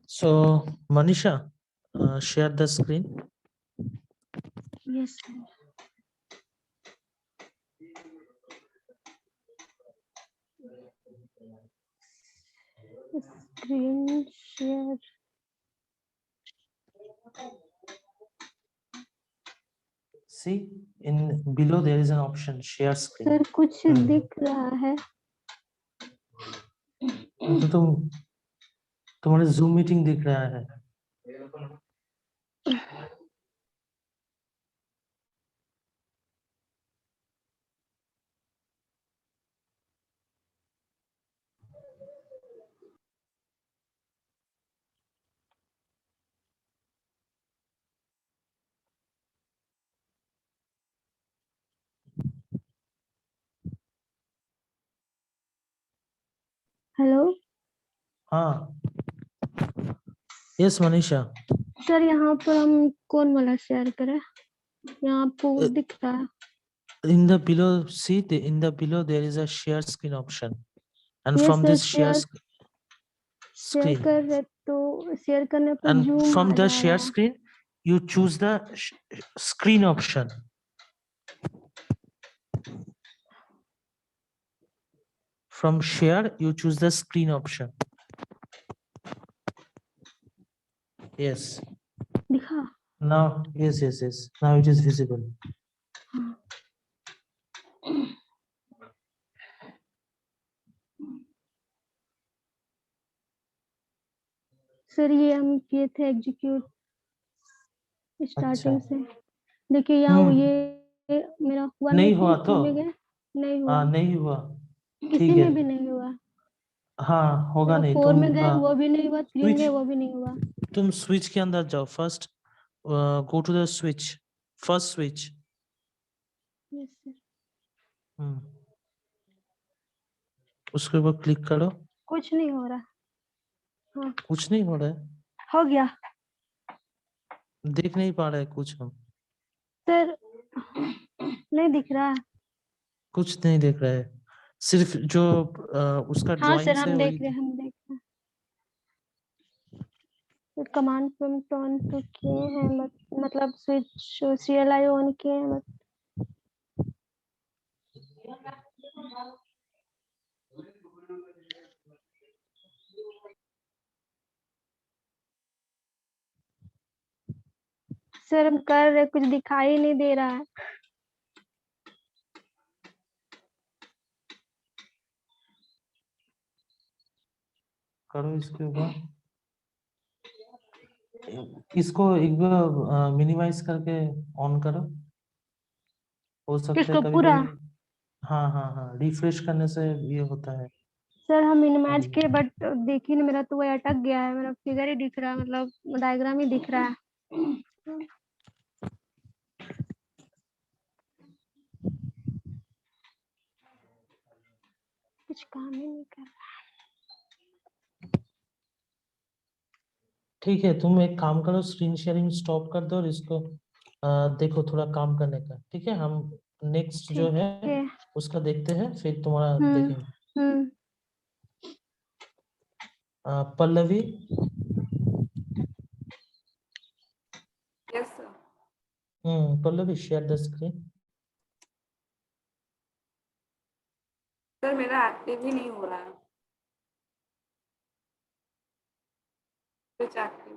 So, Manisha, share the screen. Yes, sir. Screen share. See, in below there is an option share screen. Sir कुछ दिख रहा है. तो तुम्हारे Zoom meeting दिख रहा है. हेलो. हाँ. Yes, Manisha. सर यहाँ पर हम कौन वाला शेयर करें? यहाँ आपको दिख रहा है. In the below, see in the below there is a share screen option, and Yes, from sir, this share share screen, कर रहे तो शेयर करने पर and जूम from आ the जा share रहा है. screen, you choose the screen option. From share, you choose the screen option. Yes. दिखा. Now, yes. Now it is visible. Sir ये हम किए थे एग्जीक्यूट स्टार्टिंग से. देखिए यहाँ ये मेरा हुआ नहीं हुआ तो? में गया. नहीं हुआ. हाँ, नहीं हुआ. किसी ठीक है. में भी नहीं हुआ. हाँ, होगा नहीं. 4 तुम में गए वो भी नहीं हुआ. 3 में वो भी नहीं हुआ. तुम स्विच के अंदर जाओ. First go to the switch. First switch. Yes, sir. उसके ऊपर क्लिक करो. कुछ नहीं हो रहा. हाँ, कुछ नहीं हो रहा है. हो गया. देख नहीं पा रहे कुछ हम. सर नहीं दिख रहा. कुछ नहीं देख रहे. सिर्फ जो उसका हाँ सर, ड्राइंग हम है देख रहे हैं. तो कमांड प्रॉम्प्ट ऑन तो किए हैं, मतलब स्विच CLI ऑन किए हैं. सर हम कर रहे, कुछ दिखाई नहीं दे रहा है. करो इसके ऊपर. इसको एक बार मिनिमाइज करके ऑन करो. हो सकता है किसको कभी पूरा? कभी. हाँ, रिफ्रेश करने से ये होता है. सर हम मिनिमाइज के, बट देखिए ना, मेरा तो वो अटक गया है. मेरा फिगर ही दिख रहा है, मतलब डायग्राम ही दिख रहा है. कुछ काम ही नहीं कर रहा. ठीक है, तुम एक काम करो. स्क्रीन शेयरिंग स्टॉप कर दो और इसको देखो थोड़ा काम करने का. ठीक है, हम नेक्स्ट जो है उसका देखते हैं, फिर तुम्हारा देखेंगे. Pallavi. Yes, sir. Pallavi, share the screen. Sir मेरा एक्टिव ही नहीं हो रहा है. स्विच एक्टिव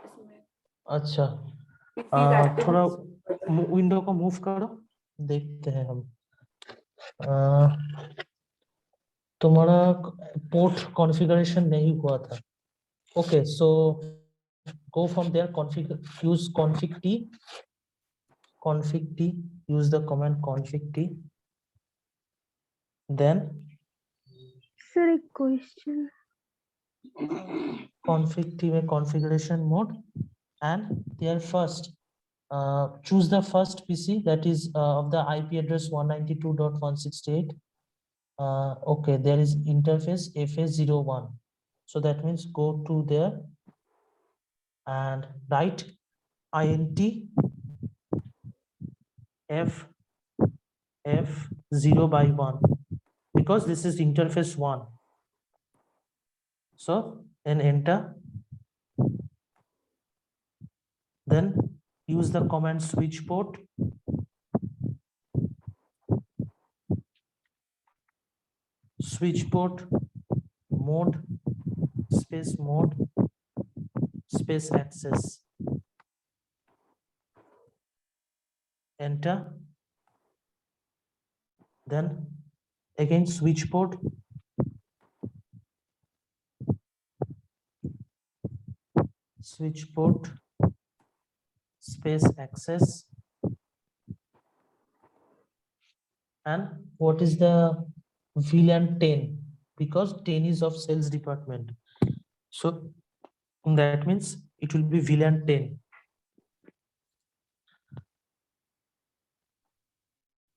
इसमें. अच्छा. थोड़ा विंडो को मूव करो, देखते हैं हम. तुम्हारा पोर्ट कॉन्फ़िगरेशन नहीं हुआ था. Okay, so go from there. Use config t. Use the command config t. Then sir एक question, config team a configuration mode, and there first choose the first PC that is of the IP address 192.168. Okay, there is interface FA01. So that means go to there and write int f 0 by 1 because this is interface 1. So then enter. Then use the command switch port. Switch port mode space mode space access. Enter. Then again switch port space access. And what is the VLAN 10? Because 10 is of sales department. So that means it will be VLAN 10.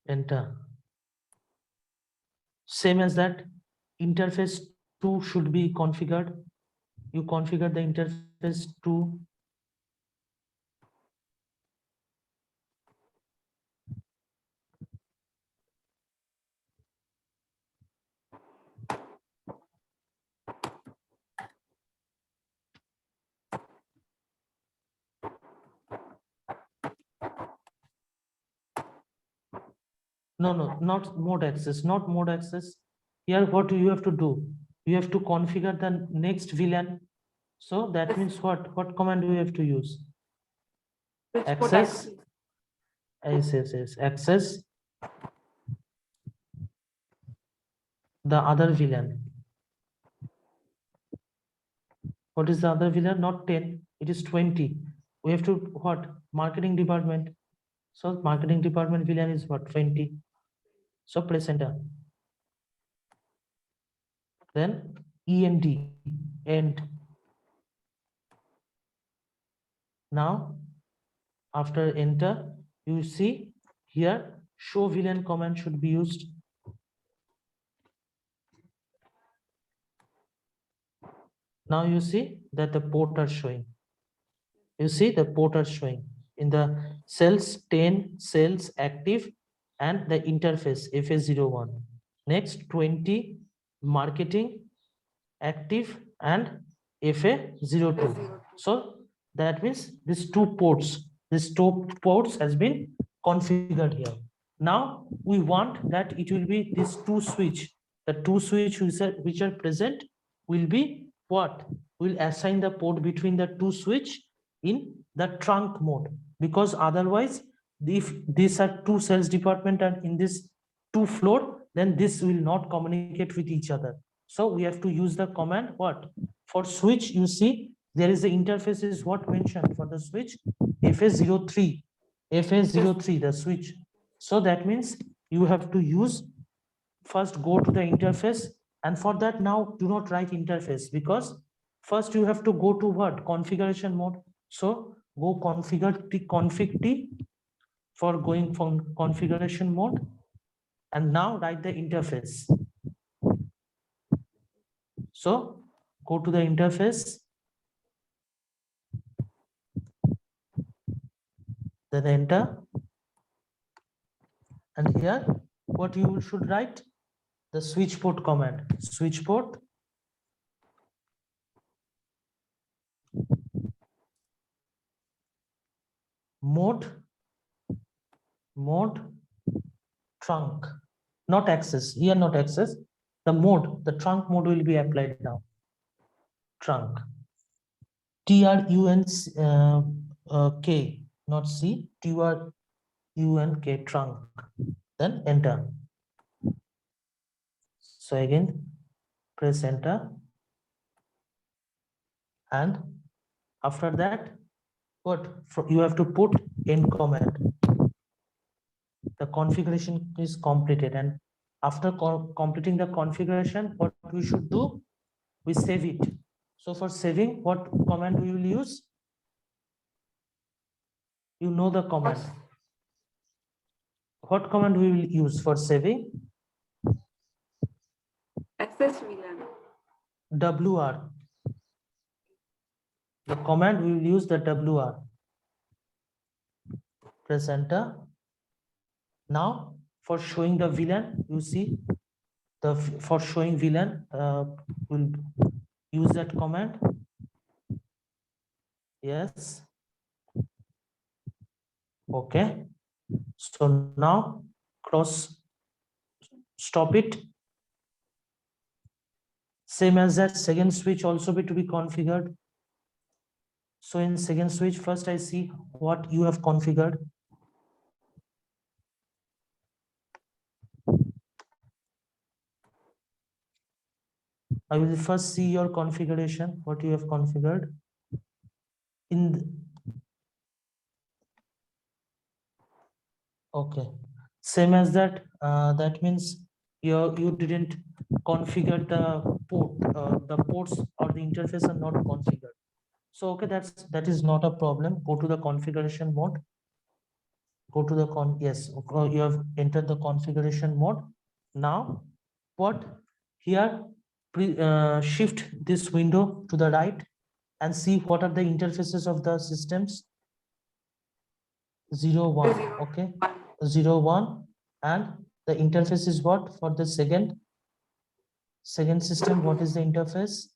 Enter. Same as that, interface 2 should be configured. You configure the interface 2. No, not mode access, not mode access. Here, what you have to do? You have to configure the next VLAN. So that means what? What command do you have to use? Access. Yes. Access the other VLAN. What is the other VLAN? Not 10, it is 20. We have to what? Marketing department. So marketing department VLAN is what? 20. So press enter. Then END, end. Now after enter, you see here show VLAN command should be used. Now you see that the port are showing. You see the port are showing in the cells 10 cells active and the interface FA01. Next 20 marketing active and FA02. So that means these two ports has been configured here. Now we want that it will be these two switch. The two switch which are present will be what? We'll assign the port between the two switch in the trunk mode, because otherwise if these are two sales department and in this two floor, then this will not communicate with each other. So we have to use the command what? For switch, you see there is the interface is what mentioned for the switch FA03, the switch. So that means you have to use first go to the interface, and for that now do not write interface because first you have to go to what? Configuration mode. So go config T for going from configuration mode, and now write the interface. So go to the interface, then enter, and here what you should write? The switch port command. Switch port mode trunk, not access. Here not access. The mode, the trunk mode will be applied now. Trunk. TRUNK, not C. TRUNK, trunk. Then enter. So again press enter, and after that what? You have to put end command. The configuration is completed, and After completing the configuration, what we should do, we save it. So for saving, what command we will use? You know the command. What command we will use for saving? SS VLAN. WR. The command we will use the WR. Press enter. Now for showing the VLAN, you see the for showing VLAN, we'll use that command. Yes. Okay. So now stop it. Same as that, second switch also be to be configured. So in second switch, first I see what you have configured. I will first see your configuration, what you have configured. Okay, same as that. That means you didn't configure the ports or the interface are not configured. So okay, that is not a problem. Go to the configuration mode. Go to the yes, you have entered the configuration mode. Now what here, shift this window to the right and see what are the interfaces of the systems. 0 1. Okay, 0 1, and the interface is what for the second system? What is the interface?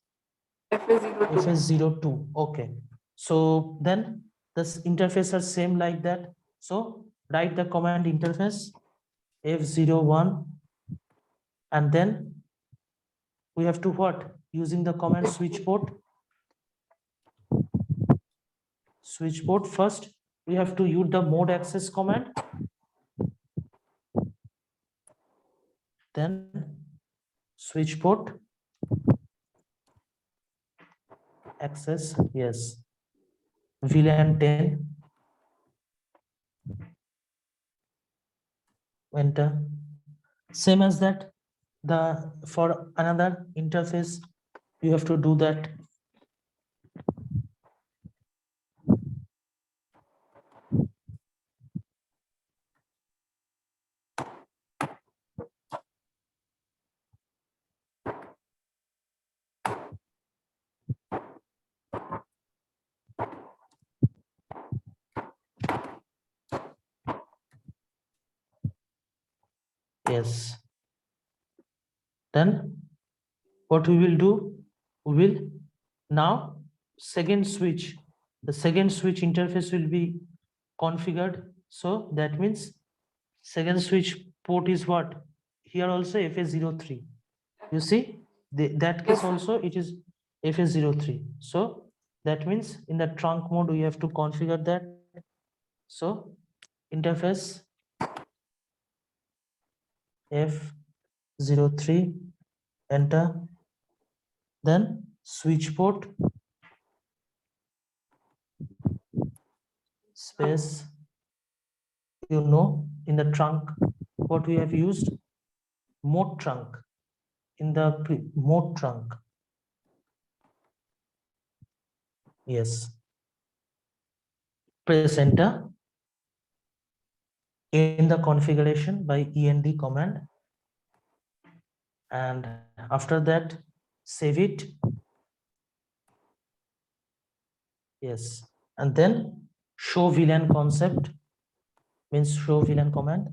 FS02. FS02. Okay, so then this interface are same like that. So write the command interface F01, and then we have to what? Using the command switch port. Switch port first, we have to use the mode access command. Then switch port access, yes, VLAN 10. Enter. Same as that, the for another interface you have to do that. Yes. Then what we will do, we will now second switch, the second switch interface will be configured. So that means second switch port is what? Here also FS03. You see, that case also it is FS03. So that means in the trunk mode we have to configure that. So interface F03, enter. Then switch port space, you know, in the trunk what we have used, mode trunk. In the mode trunk, yes, press enter. In the configuration by END command, and after that save it. Yes, and then show VLAN concept, means show VLAN command.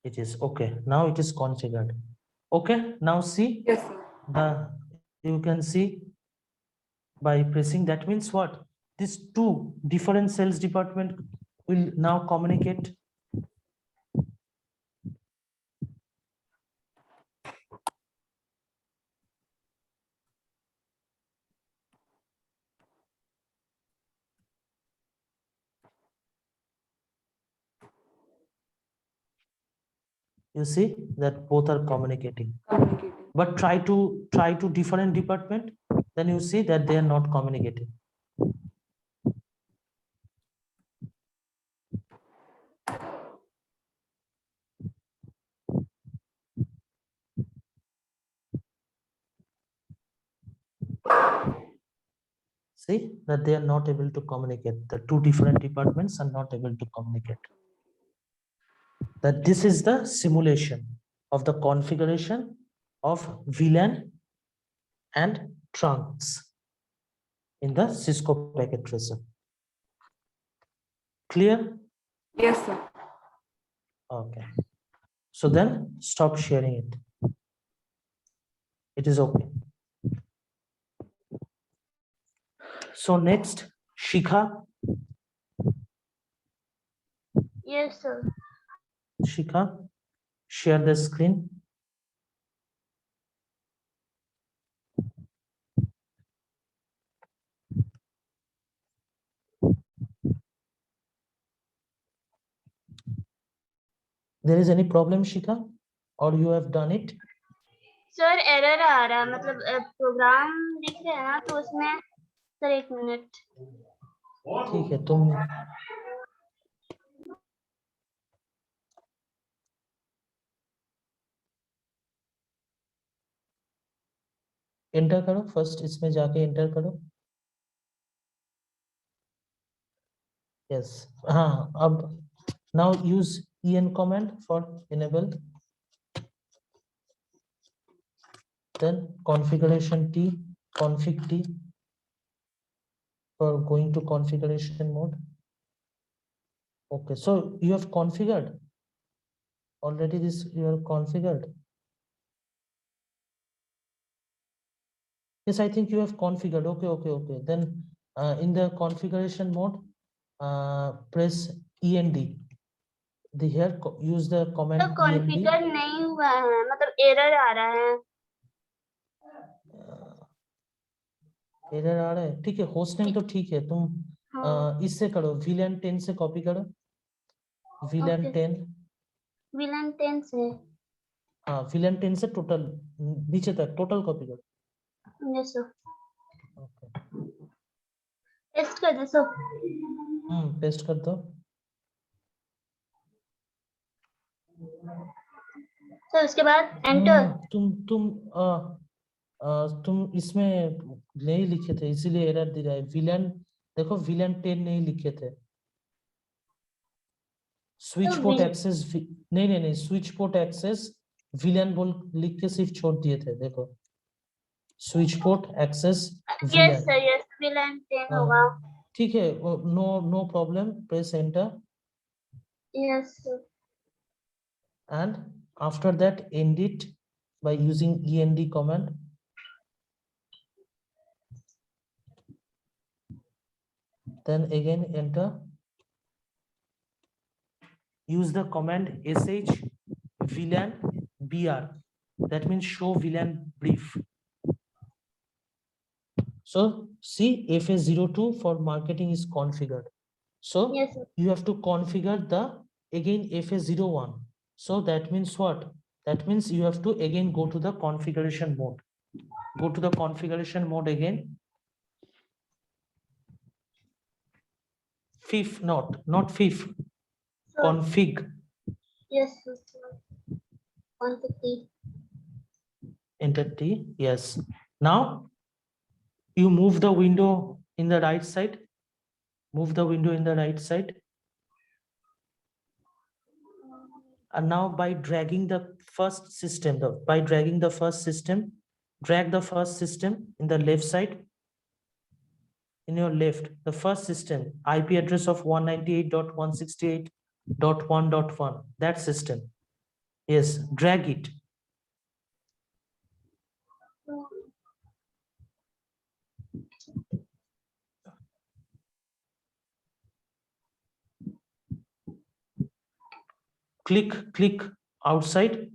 It is okay. Now it is configured. Okay, now see, Yes, sir. you can see by pressing, that means what? These two different sales department will now communicate. You see that both are communicating. Communicating. But try to different department, then you see that they are not communicating. See that they are not able to communicate. The two different departments are not able to communicate. That this is the simulation of the configuration of VLAN and trunks in the Cisco packet tracer. Clear? Yes, sir. Okay. So then stop sharing it. It is okay. So next, Shikha. Yes, sir. Shikha, share the screen. There is any problem, Shikha? Or you have done it? Sir error आ रहा है मतलब programme लिख रहे हैं ना तो उसमें सर 1 मिनट ठीक है तुम एंटर करो फर्स्ट इसमें जाके एंटर करो यस हाँ अब now use en command for enable then configuration t config t for going to configuration mode. Okay, so you have configured already this you are configured. Yes, I think you have configured. Okay. Then in the configuration mode, press END. The here use the तो command END. Configure नहीं हुआ है मतलब error आ रहा है error आ रहा है ठीक है होस्ट नेम तो ठीक है तुम हाँ इससे करो VLAN 10 से कॉपी करो VLAN ओके 10 विलन 10 से हाँ VLAN 10 से टोटल नीचे तक टोटल कॉपी करो यस सर ओके टेस्ट कर दो सर पेस्ट कर दो सर उसके बाद एंटर तुम इसमें नहीं लिखे थे इसीलिए एरर दे रहा है VLAN देखो VLAN 10 नहीं लिखे थे स्विच पोर्ट एक्सेस नहीं स्विच पोर्ट एक्सेस VLAN बोल लिख के सिर्फ छोड़ दिए थे देखो switch port access yes sir yes VLAN 10 होगा ठीक है no problem press enter yes sir and after that end it by using END command. Then again enter. Use the command sh VLAN br. That means show VLAN brief. So see FA02 for marketing is configured. So yes sir you have to configure the again FA01. So that means what? That means you have to again go to the configuration mode. Go to the configuration mode again. FIF not FIF. Config. Yes sir 150 Enter T. Yes. Now you move the window in the right side. Move the window in the right side. And now by dragging the first system, drag the first system in the left side. In your left, the first system, IP address of 198.168.1.1, that system. Yes, drag it. Click outside.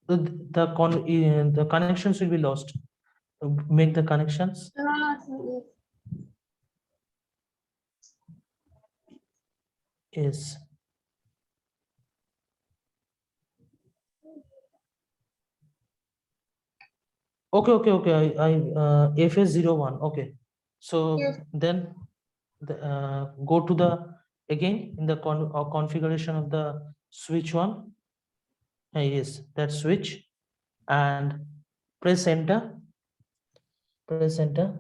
The connections will be lost. Make the connections. Yes. Okay. I FS01. Okay. So Yes. then go to the again in the configuration of the switch one. Yes, that switch and press enter. Press enter.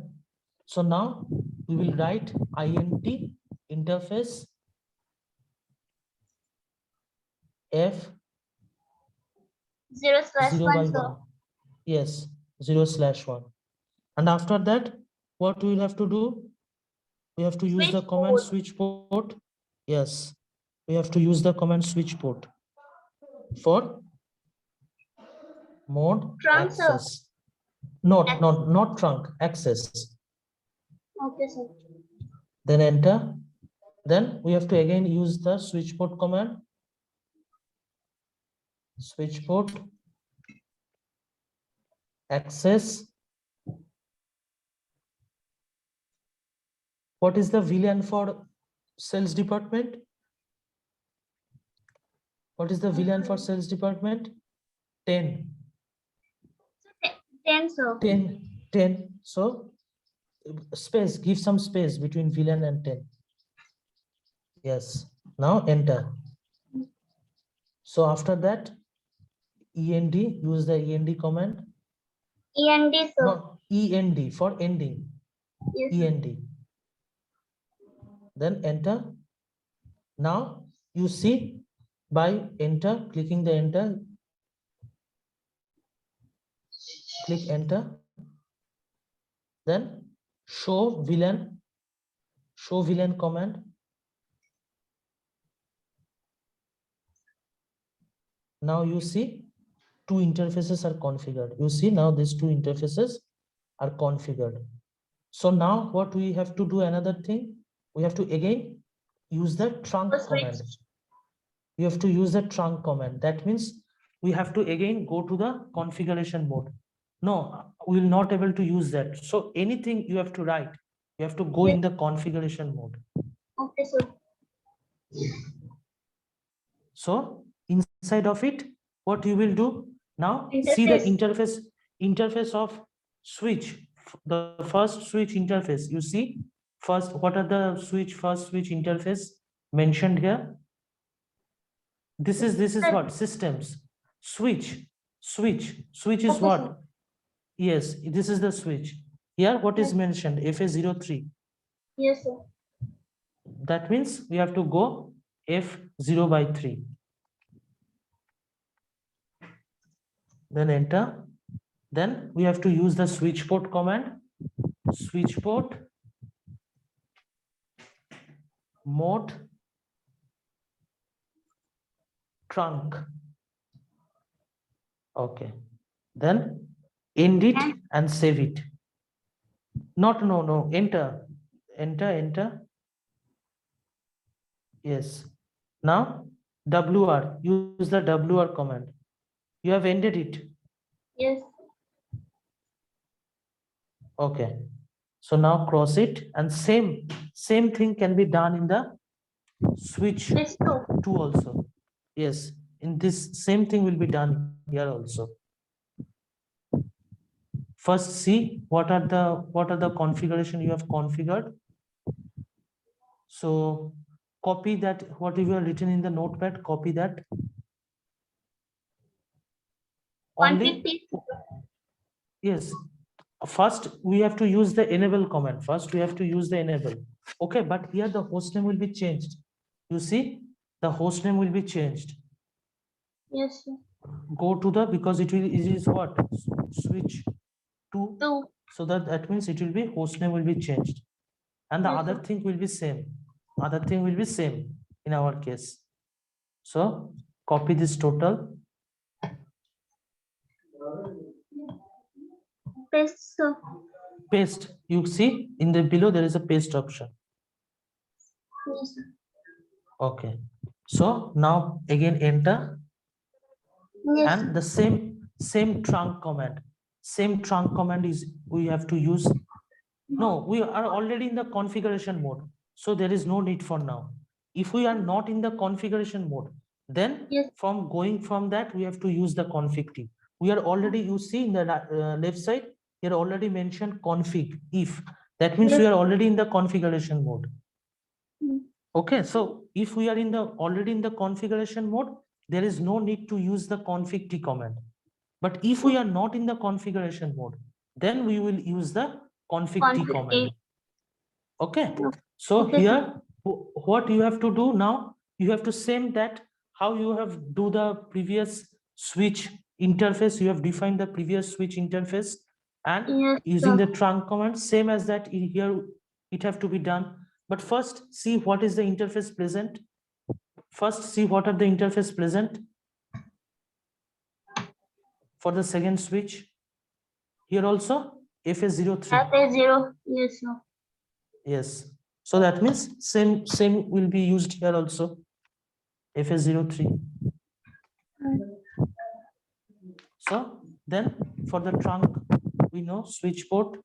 So now we will write int interface f 0/1, sir. 0/1. Yes, 0/1. And after that, what we will have to do? We have to use the Switch command port. switch port. Yes, we have to use the command switch port for mode Trunk, sir. access. Not trunk, access. Okay, sir. Then enter. Then we have to again use the switch port command. Switch port access. What is the VLAN for sales department? What is the VLAN for sales department? 10. 10, sir. 10. So space, give some space between VLAN and 10. Yes. Now enter. So after that, END, use the END command. END, sir. No, END for ending. Yes, sir. END. Then enter. Now you see by enter, clicking the enter, click enter. Then show VLAN command. Now you see two interfaces are configured. You see now these two interfaces are configured. So now what we have to do, another thing, we have to again use the trunk Switch. command. You have to use the trunk command. That means we have to again go to the configuration mode. No, we will not able to use that. So anything you have to write, you have to go in the configuration mode. Okay, sir. So inside of it, what you will do now, see the interface of switch, the first switch interface. You see first, what are the first switch interface mentioned here? This is what? Systems. Switch is Okay, what? sir. Yes, this is the switch. Here what is mentioned? FA03. Yes, sir. That means we have to go F0/3. Then enter. Then we have to use the switch port command. Switch port mode trunk. Okay. Then end it and save it. No. Enter. Yes. Now WR. Use the WR command. You have ended it. Yes. Okay. So now cross it, and same thing can be done in the switch Switch 2 also. Yes, in this same thing will be done here also. First see what are the configuration you have configured. So copy that, what you have written in the notepad, copy that. Only, yes, first we have to use the enable command. First we have to use the enable. Okay, but here the hostname will be changed. You see, the hostname will be changed. Yes, sir. Go to the, because it is what? Switch 2. So that means it will be, hostname will be changed. And the Yes, other sir. thing will be same. Other thing will be same in our case. So copy this total. Paste, sir. Paste. You see in the below there is a paste option. Yes, sir. Okay. So now again enter. Yes, And the same trunk command. Same trunk command is we have to use. No, we are already in the configuration mode. So there is no need for now. If we are not in the configuration mode, then Yes. from going from that, we have to use the config key. We are already, you see in the left side, here already mentioned config if. That means we Yes. are already in the configuration mode. Mm. Okay, so if we are in the already in the configuration mode, there is no need to use the config t command. But if we are not in the configuration mode, then we will use the config t Config command. T. Okay, so Okay, sir. here what you have to do now, you have to same that how you have do the previous switch interface, you have defined the previous switch interface, and Yes, using sir. the trunk command, same as that here it have to be done. But first see what is the interface present. First see what are the interface present for the second switch. Here also FA03. FA0. Yes, sir. Yes. So that means same will be used here also. FA03. So then for the trunk, we know switch port.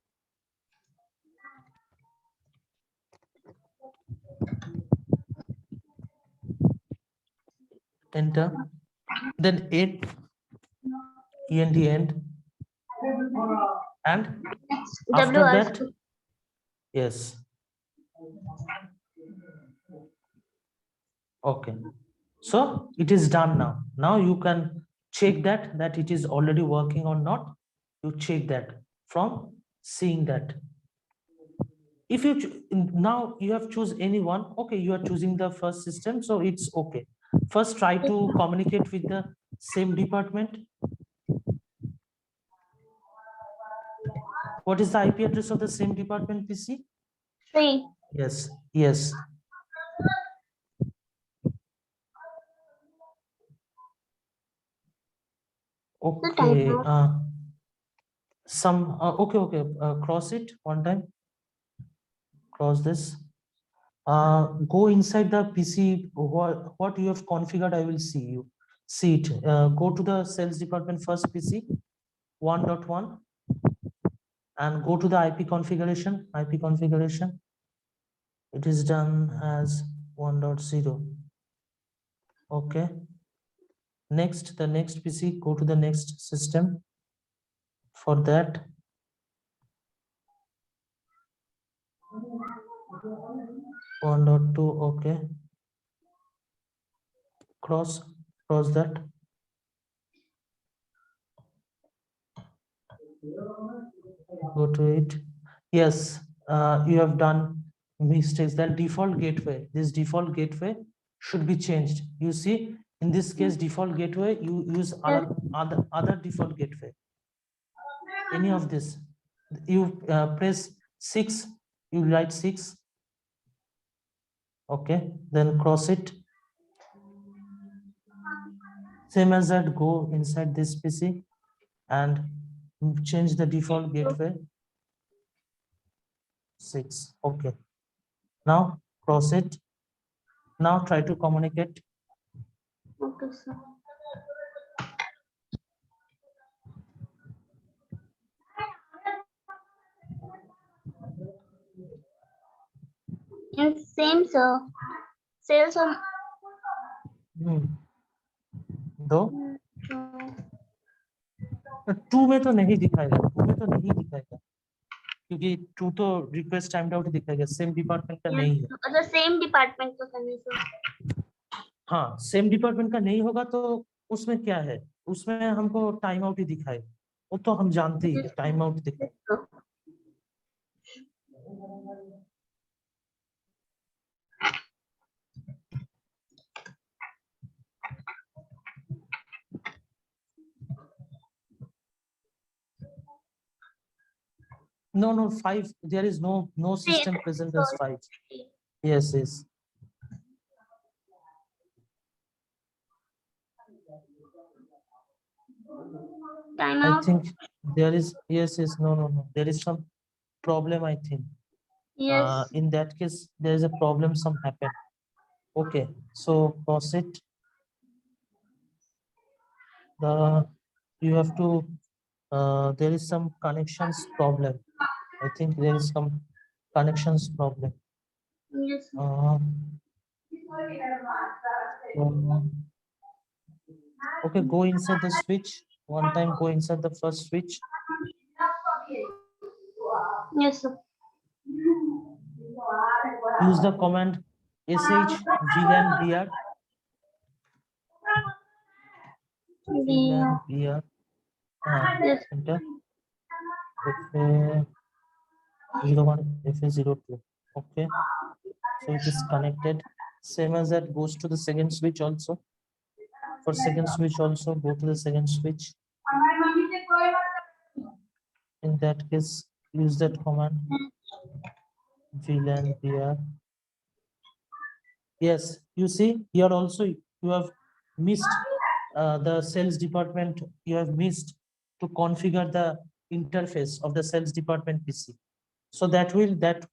Enter. Then end end. And after that, WR2. yes. Okay. So it is done now. Now you can check that it is already working or not. You check that from seeing that. If you now you have choose anyone, okay, you are choosing the first system, so it's okay. First try to communicate with the same department. What is the IP address of the same department PC? 3. Yes, yes. Okay. Okay. Cross it one time. Cross this. Go inside the PC. What you have configured, I will see it. Go to the sales department first PC 1.1 and go to the IP configuration. It is done as 1.0. Okay. Next, the next PC, go to the next system. For that, one dot two. Okay. Cross that. Go to it. Yes, you have done mistakes. That default gateway, this default gateway should be changed. You see, in this case, default gateway, you use other default gateway. Any of this, you press 6, you write 6. Okay, then cross it. Same as that, go inside this PC and change the default gateway 6. Okay, now cross it. Now try to communicate. Okay, sir. And same, sir. Sales on. दो 2 में तो नहीं दिखाएगा, 2 में तो नहीं दिखाएगा क्योंकि 2 तो रिक्वेस्ट टाइम आउट दिखाएगा, सेम डिपार्टमेंट का नहीं है। मतलब सेम डिपार्टमेंट का करने से। हाँ, सेम डिपार्टमेंट का नहीं होगा तो उसमें क्या है, उसमें हमको टाइम आउट ही दिखाएगा, वो तो हम जानते ही टाइम आउट दिखाएगा। No, 5. There is no system present as 5. Yes. Time I out. think there is yes. No. There is some problem, I think. Yes. In that case, there is a problem. Some happened. Okay, so pause it. You have to. There is some connections problem. I think there is some connections problem. Yes. Okay, go inside the switch. One time, go inside the first switch. Yes, sir. Use the command sh vlan br. VLAN br. Yes. Enter. FA01 FA02. Okay, so it is connected. Same as that goes to the second switch also. For second switch also, go to the second switch. In that case, use that command VLAN here. Yes, you see here also you have missed the sales department. You have missed to configure the interface of the sales department PC. So that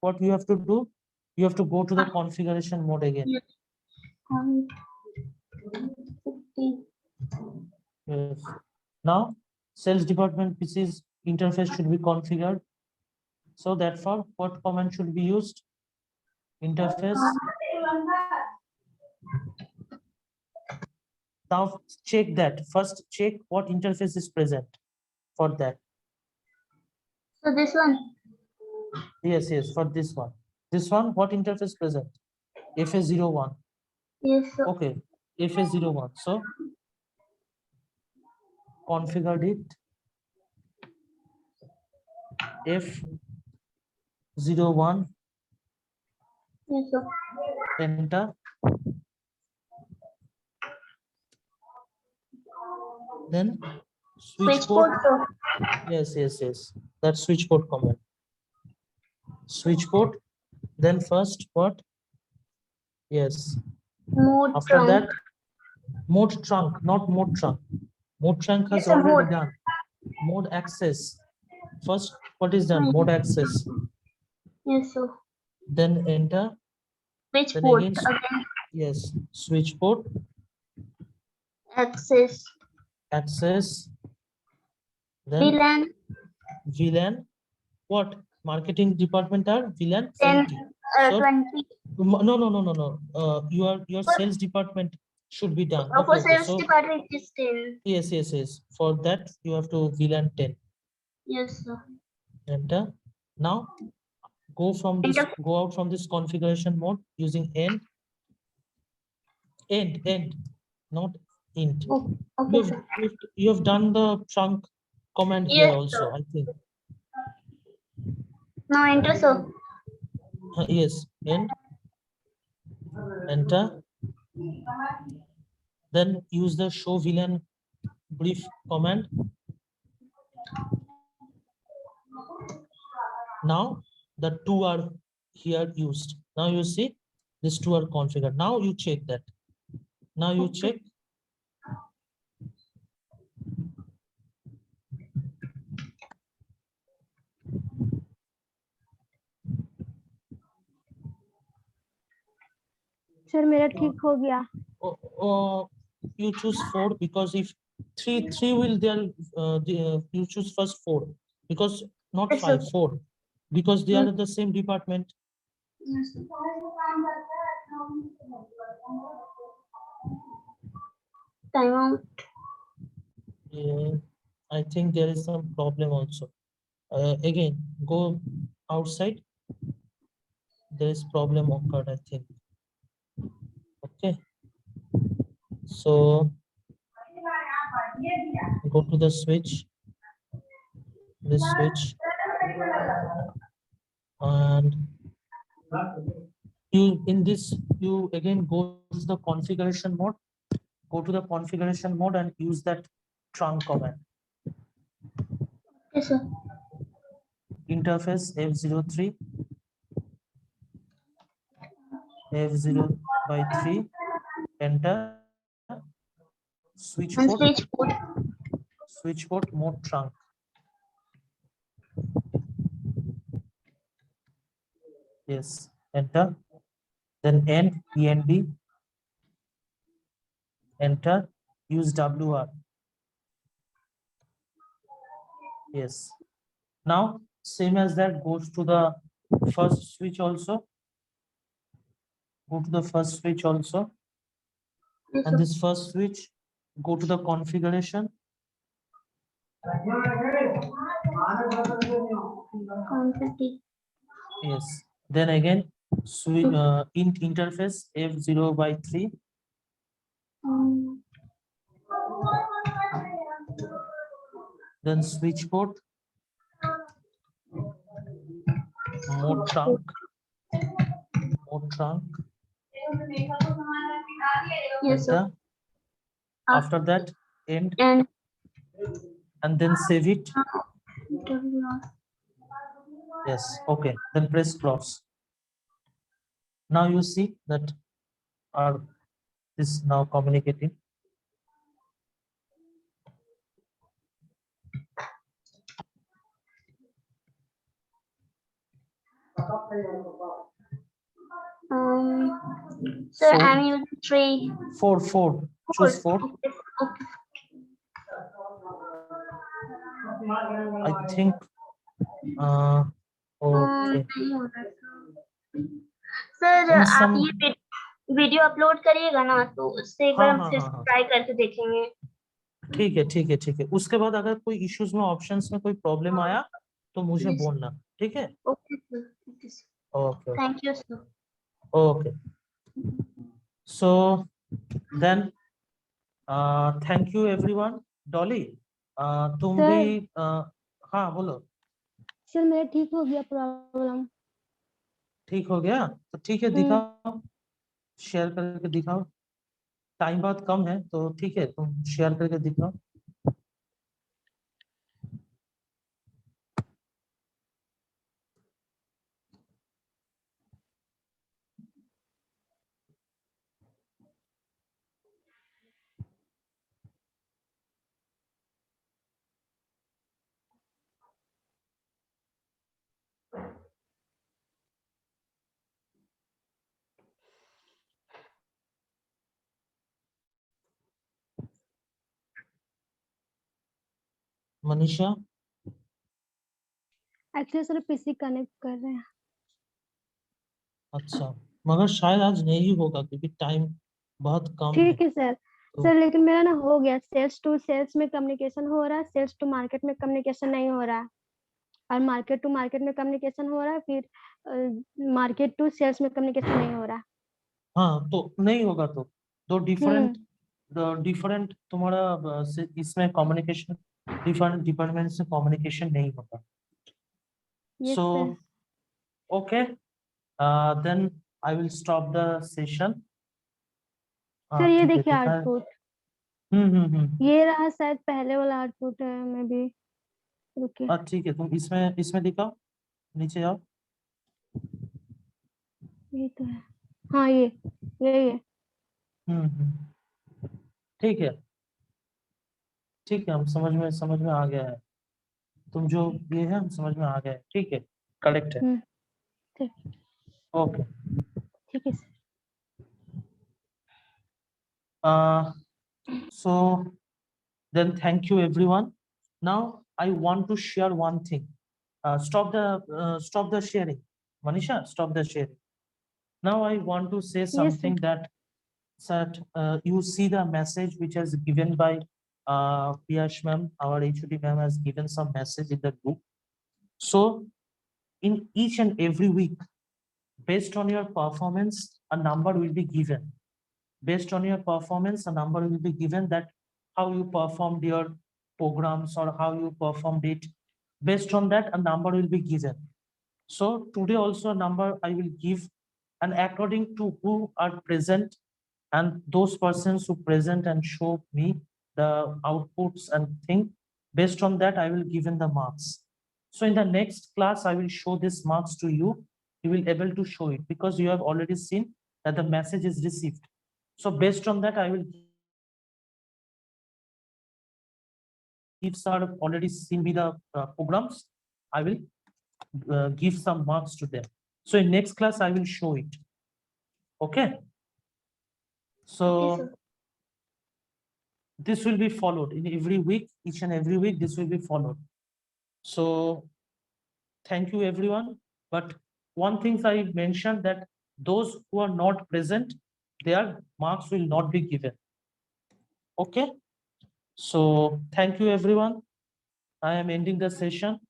what you have to do, you have to go to the configuration mode again. Yes. 50. Yes. Now sales department PC's interface should be configured. So therefore, what command should be used? Interface. Now check that. First check what interface is present for that. So this one. Yes, for this one. This one, what interface present? FA01. Yes, sir. Okay, FA01. So configured it. F01. Yes, sir. Enter. Then switch port. sir. Yes. That's switch port command. Switch port. Then first what? Yes. Mode After trunk. that, mode trunk, not mode trunk. Mode trunk has Yes, sir, already mode. done. Mode access. First, what is done? Mode access. Yes, sir. Then enter. Which Then port? again, Again, yes, switch port, access. access. Then VLAN VLAN. What? Marketing department are VLAN 10, 20. So 20. no. Your sales department should be done. For Okay. sales So department is 10. yes. For that you have to VLAN 10. Yes, sir. Enter. Now go out from this configuration mode using end, not int. Oh, okay, sir. You have done the trunk command here Yes, also, sir. I think. Now enter, sir. Yes, end, enter. Then use the show VLAN brief command. Now the two are here used. Now you see these two are configured. Now you check that. Now you check. Sir मेरा ठीक हो गया. You choose 4 because if three will there you choose first 4 because not Yes, sir. 5, 4 because they are the same department. Yes, sir. Time out. Yeah, I think there is some problem also. Again, go outside. There is problem occurred, I think. Okay. So go to the switch. This switch. And you again go to the configuration mode. Go to the configuration mode and use that trunk command. Yes, sir. Interface F03. F0 by 3. Enter. Switch And port. switch port. Switch port mode trunk. Yes. Enter. Then end END. Enter. Use WR. Yes. Now same as that goes to the first switch also. Go to the first switch also. Yes, And sir. this first switch, go to the configuration. Config. Yes. Then again, switch int interface F0 by 3. Then switch port, mode trunk. Mode trunk. Yes, sir. Enter. After that, end, And and then save it. Yes. Okay. Then press close. Now you see that our this now communicating. Sir, Four. I'm using 3. Four. Choose 4. Okay. I think. Okay. Sir In आप some. ये video upload करिएगा ना, तो उससे एक बार हाँ, हम हाँ, फिर हाँ, हाँ। ट्राई करके देखेंगे। ठीक है। उसके बाद अगर कोई इश्यूज में ऑप्शंस में कोई प्रॉब्लम आया तो मुझे Yes. बोलना, ठीक है? Okay sir, okay thank you sir. Okay so then thank you everyone. Dolly, तुम Sir. भी हाँ बोलो। सर मेरा ठीक हो गया प्रॉब्लम। ठीक हो गया तो ठीक है, दिखाओ, शेयर करके दिखाओ। टाइम बहुत कम है तो ठीक है, तुम शेयर करके दिखाओ। Manisha, actually sir PC connect कर रहे हैं। अच्छा, मगर शायद आज नहीं होगा क्योंकि टाइम बहुत कम है। ठीक है सर। तो सर लेकिन मेरा ना हो गया, सेल्स टू सेल्स में कम्युनिकेशन हो रहा है, सेल्स टू मार्केट में कम्युनिकेशन नहीं हो रहा है, और मार्केट टू मार्केट में कम्युनिकेशन हो रहा है, फिर मार्केट टू सेल्स में कम्युनिकेशन नहीं हो रहा है। हाँ, तो नहीं होगा तो दो डिफरेंट हम्म। डिफरेंट तुम्हारा इसमें कम्युनिकेशन डिफरेंट डिपार्टमेंट से कम्युनिकेशन नहीं होता। Yes so sir. Okay, then I will stop the session. Sir ये ठीक है, देखिए दिखा है। Output, hmm. ये रहा शायद पहले वाला आउटपुट है मे बी। रुकिए, ठीक है, तुम इसमें दिखाओ, नीचे जाओ। ये तो है, हाँ ये है। ठीक है, हम समझ में आ गया है। तुम जो ये है हम समझ में आ गए, ठीक है, करेक्ट है। ठीक ओके, ठीक है sir. so then thank you everyone. Now I want to share one thing. Stop the sharing, Manisha, stop the sharing. Now I want to say something that you see the message which is given by Piyash ma'am, our HOD ma'am has given some message in the group. So in each and every week, based on your performance, a number will be given. Based on your performance, a number will be given that how you performed your programs or how you performed it. Based on that, a number will be given. So today also a number I will give, and according to who are present and those persons who present and show me the outputs and thing, based on that I will given the marks. So in the next class I will show this marks to you. You will able to show it because you have already seen that the message is received. So based on that I will give, sir already seen me the programs, I will give some marks to them. So in next class I will show it. Okay, so Okay, sir. this will be followed in every week, each and every week this will be followed. So thank you everyone, but one thing I mentioned that those who are not present, their marks will not be given. Okay, so thank you everyone. I am ending the session.